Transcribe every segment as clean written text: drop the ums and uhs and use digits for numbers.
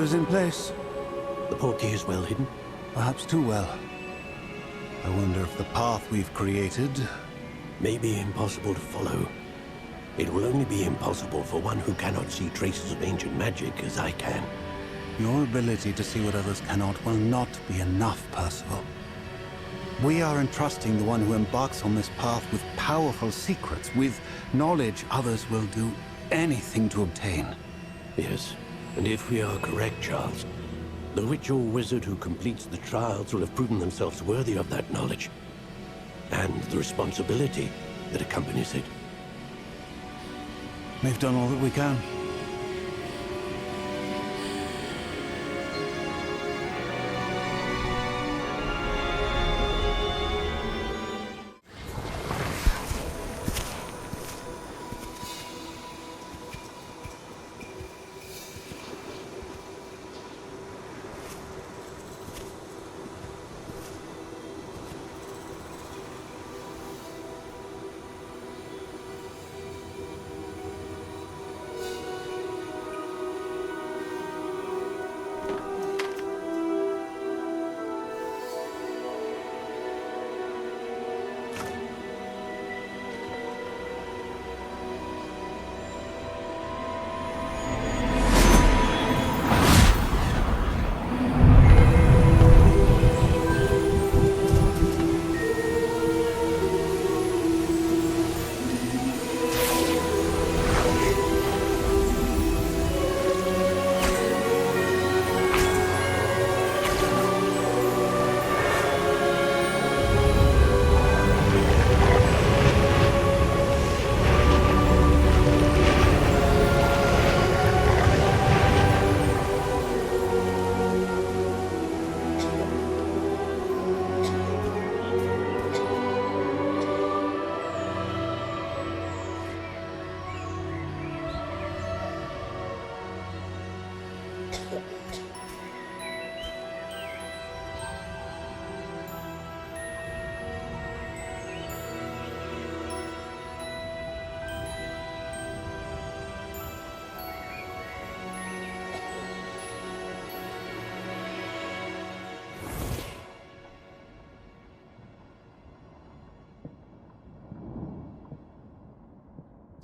is in place. The portkey is well hidden. Perhaps too well. I wonder if the path we've created... May be impossible to follow. It will only be impossible for one who cannot see traces of ancient magic as I can. Your ability to see what others cannot will not be enough, Percival. We are entrusting the one who embarks on this path with powerful secrets, with knowledge others will do anything to obtain. Yes, and if we are correct, Charles, the witch or wizard who completes the trials will have proven themselves worthy of that knowledge, and the responsibility that accompanies it. We've done all that we can.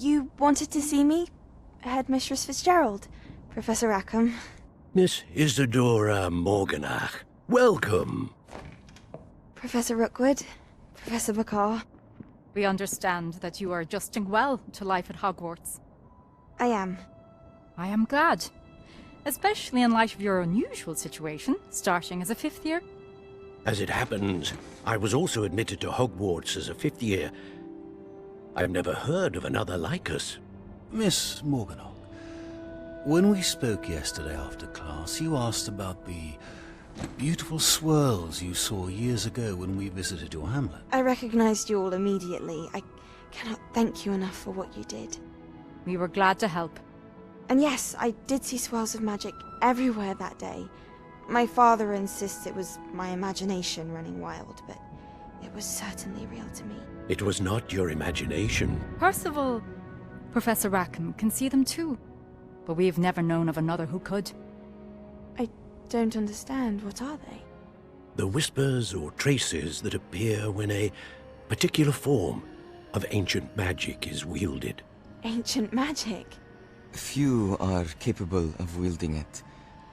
You wanted to see me? Headmistress Fitzgerald, Professor Rackham. Miss Isidora Morganach, welcome. Professor Rookwood, Professor Bakar. We understand that you are adjusting well to life at Hogwarts. I am. I am glad. Especially in light of your unusual situation, starting as a fifth year. As it happens, I was also admitted to Hogwarts as a fifth year. I've never heard of another like us. Miss Morganach, when we spoke yesterday after class, you asked about the beautiful swirls you saw years ago when we visited your hamlet. I recognized you all immediately. I cannot thank you enough for what you did. We were glad to help. And yes, I did see swirls of magic everywhere that day. My father insists it was my imagination running wild, but it was certainly real to me. It was not your imagination. Percival, Professor Rackham can see them too. But we've never known of another who could. I don't understand. What are they? The whispers or traces that appear when a particular form of ancient magic is wielded. Ancient magic? Few are capable of wielding it.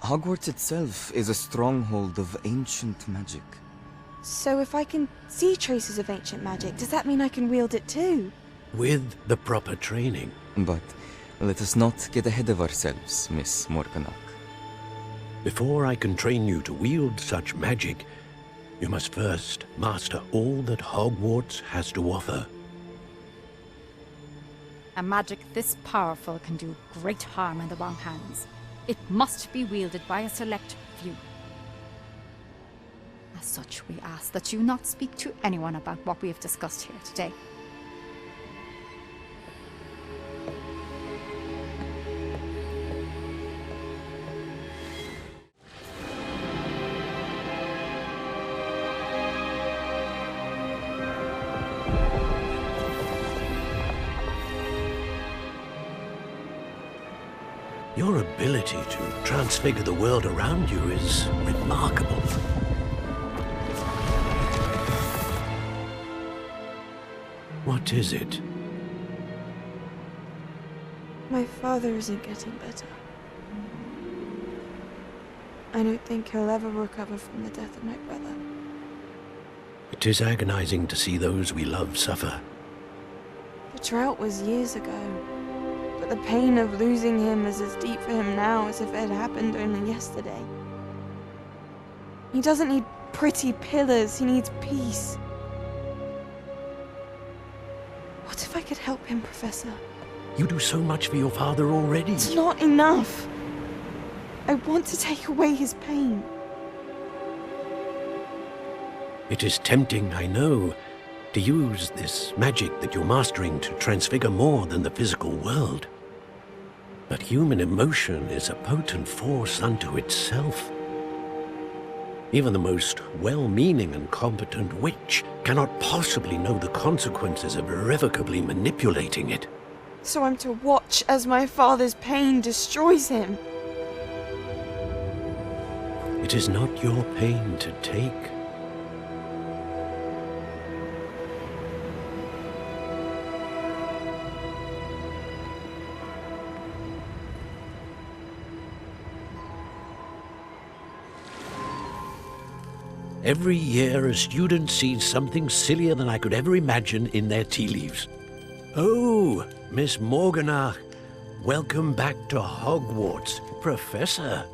Hogwarts itself is a stronghold of ancient magic. So if I can see traces of ancient magic, does that mean I can wield it too? With the proper training. But let us not get ahead of ourselves, Miss Morganach. Before I can train you to wield such magic, you must first master all that Hogwarts has to offer. A magic this powerful can do great harm in the wrong hands. It must be wielded by a select few. As such, we ask that you not speak to anyone about what we have discussed here today. Your ability to transfigure the world around you is remarkable. What is it? My father isn't getting better. I don't think he'll ever recover from the death of my brother. It is agonizing to see those we love suffer. The drought was years ago, but the pain of losing him is as deep for him now as if it had happened only yesterday. He doesn't need pretty pillars, he needs peace. What if I could help him, Professor? You do so much for your father already. It's not enough. I want to take away his pain. It is tempting, I know, to use this magic that you're mastering to transfigure more than the physical world. But human emotion is a potent force unto itself. Even the most well-meaning and competent witch cannot possibly know the consequences of irrevocably manipulating it. So I'm to watch as my father's pain destroys him. It is not your pain to take. Every year, a student sees something sillier than I could ever imagine in their tea leaves. Oh, Miss Morganach, welcome back to Hogwarts, Professor.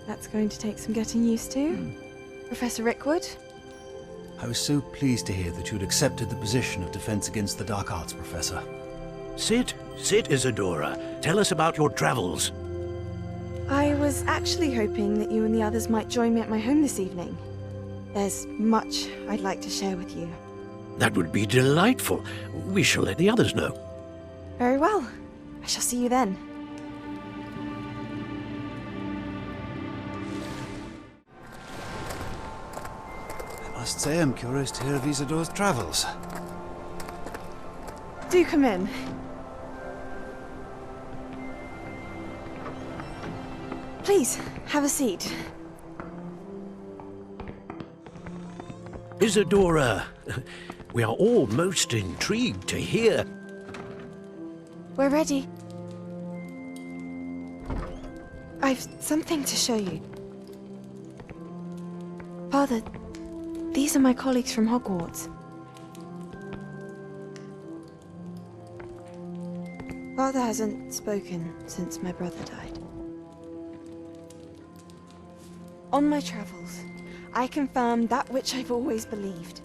That's going to take some getting used to. Professor Rookwood? I was so pleased to hear that you'd accepted the position of Defense Against the Dark Arts, Professor. Sit, Isidora. Tell us about your travels. I was actually hoping that you and the others might join me at my home this evening. There's much I'd like to share with you. That would be delightful. We shall let the others know. Very well. I shall see you then. I must say I'm curious to hear of Isidora's travels. Do come in. Please, have a seat. Isidora, we are all most intrigued to hear. We're ready. I've something to show you. Father, these are my colleagues from Hogwarts. Father hasn't spoken since my brother died. On my travels, I confirmed that which I've always believed.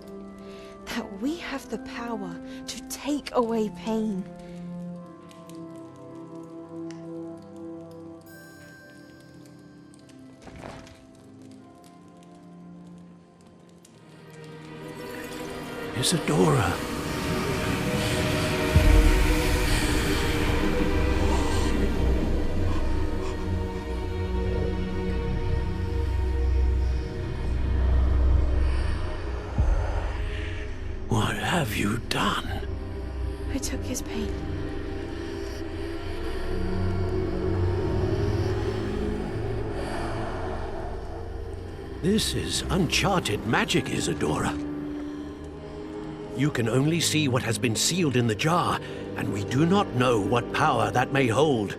That we have the power to take away pain. Isidora. What have you done? I took his pain. This is uncharted magic, Isidora. You can only see what has been sealed in the jar, and we do not know what power that may hold.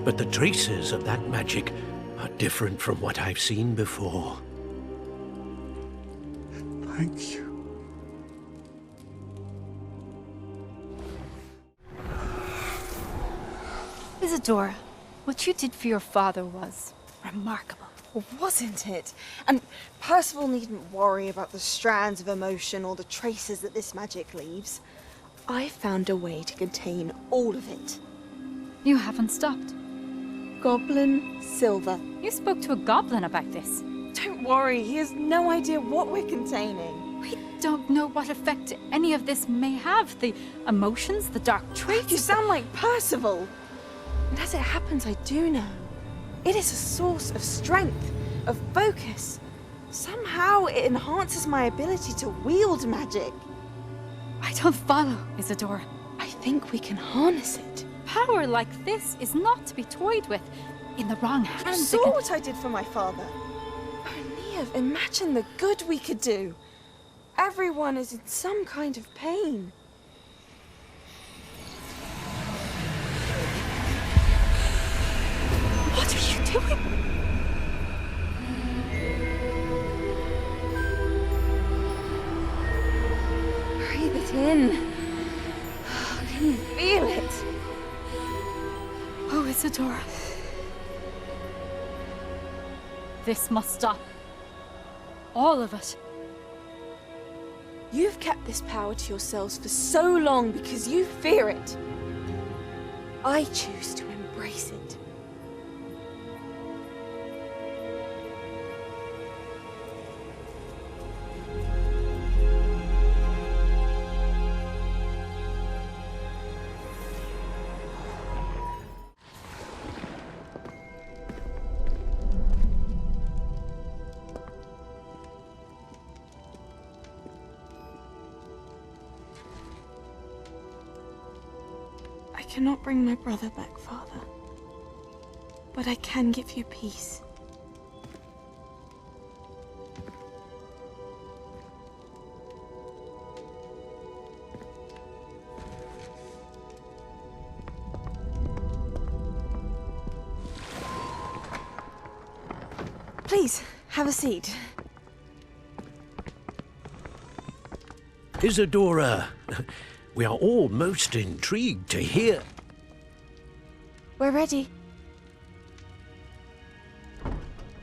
But the traces of that magic are different from what I've seen before. Thank you. Isidora, what you did for your father was remarkable. Wasn't it? And Percival needn't worry about the strands of emotion or the traces that this magic leaves. I found a way to contain all of it. You haven't stopped. Goblin silver. You spoke to a goblin about this. Don't worry, he has no idea what we're containing. We don't know what effect any of this may have. The emotions, the dark traits. You sound like Percival. And as it happens, I do know. It is a source of strength, of focus. Somehow it enhances my ability to wield magic. I don't follow, Isidora. I think we can harness it. Power like this is not to be toyed with. In the wrong You hands, saw what I did for my father. Oh, Niamh, imagine the good we could do. Everyone is in some kind of pain. What are you doing? Breathe it in. Can you feel it? Oh, Isidora. This must stop. All of it. You've kept this power to yourselves for so long because you fear it. I choose to embrace it. I cannot bring my brother back, Father. But I can give you peace. Please, have a seat. Isidora, we are all most intrigued to hear. We're ready.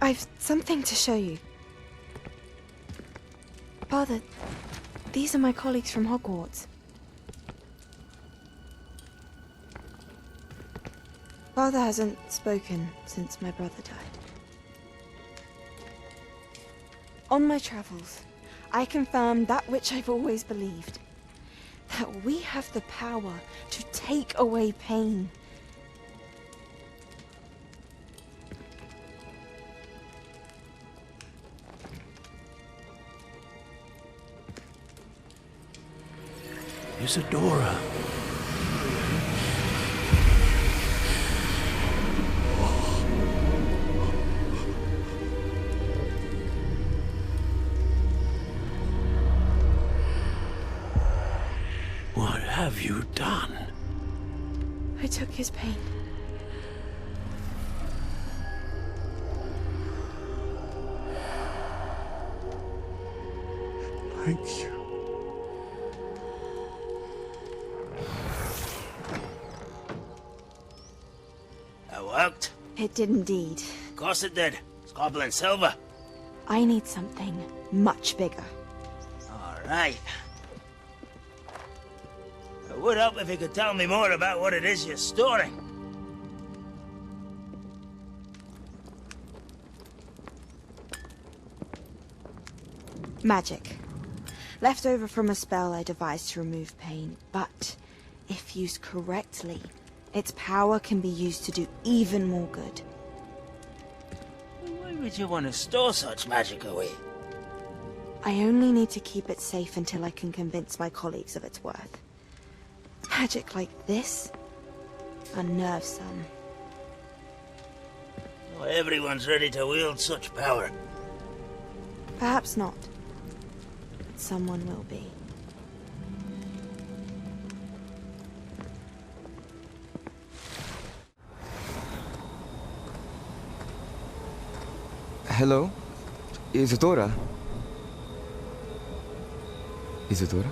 I've something to show you. Father, these are my colleagues from Hogwarts. Father hasn't spoken since my brother died. On my travels, I confirmed that which I've always believed. That we have the power to take away pain. Isidora. What have you done? I took his pain. Thank you. That worked. It did indeed. Of course it did. It's goblin silver. I need something much bigger. All right. It would help if you could tell me more about what it is you're storing. Magic. Left over from a spell I devised to remove pain, but if used correctly, its power can be used to do even more good. Why would you want to store such magic away? I only need to keep it safe until I can convince my colleagues of its worth. Magic like this unnerves some. Not everyone's ready to wield such power. Perhaps not. But someone will be. Hello? Isidora? Isidora?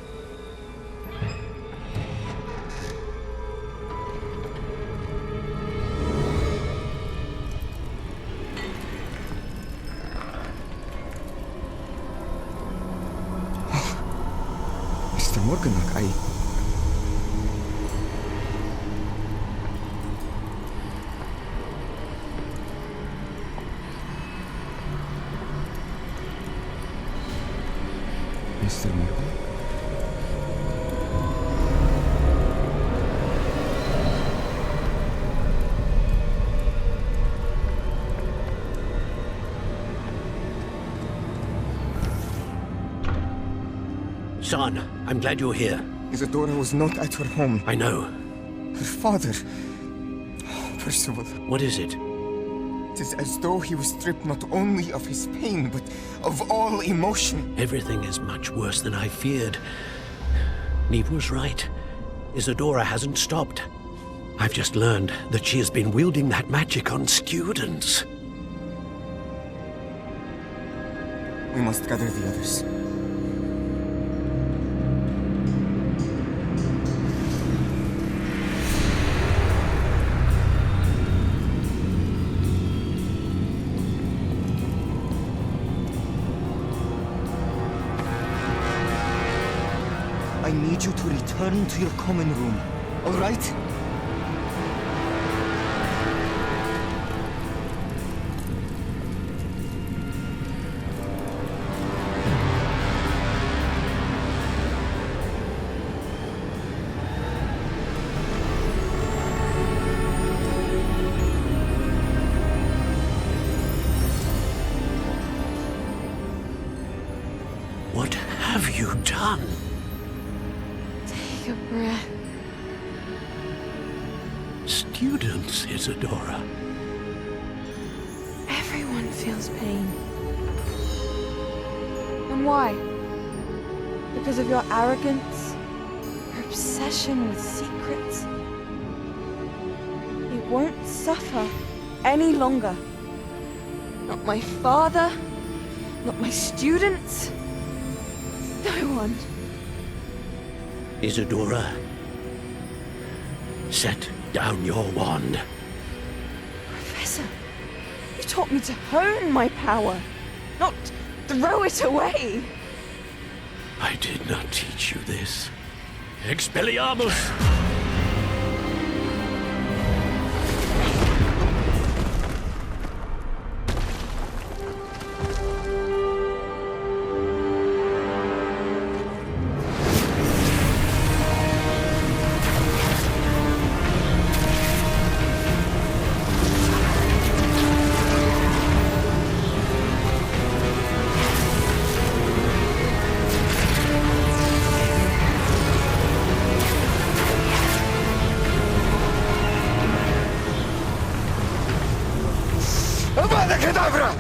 Mr. Morganach, Mr. Morgan? Son, I'm glad you're here. Isidora was not at her home. I know. Her father. Percival. What is it? It is as though he was stripped not only of his pain, but of all emotion. Everything is much worse than I feared. Niamh was right. Isidora hasn't stopped. I've just learned that she has been wielding that magic on students. We must gather the others. I need you to return to your common room, all right? What have you done? Take a breath. Students, Isidora. Everyone feels pain. And why? Because of your arrogance? Your obsession with secrets? It won't suffer any longer. Not my father, not my students, no one. Isidora, set down your wand. Professor, you taught me to hone my power, not throw it away. I did not teach you this. Expelliarmus! Avada Kedavra!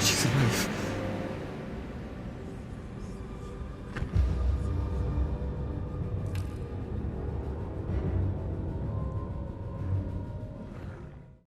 She's alive.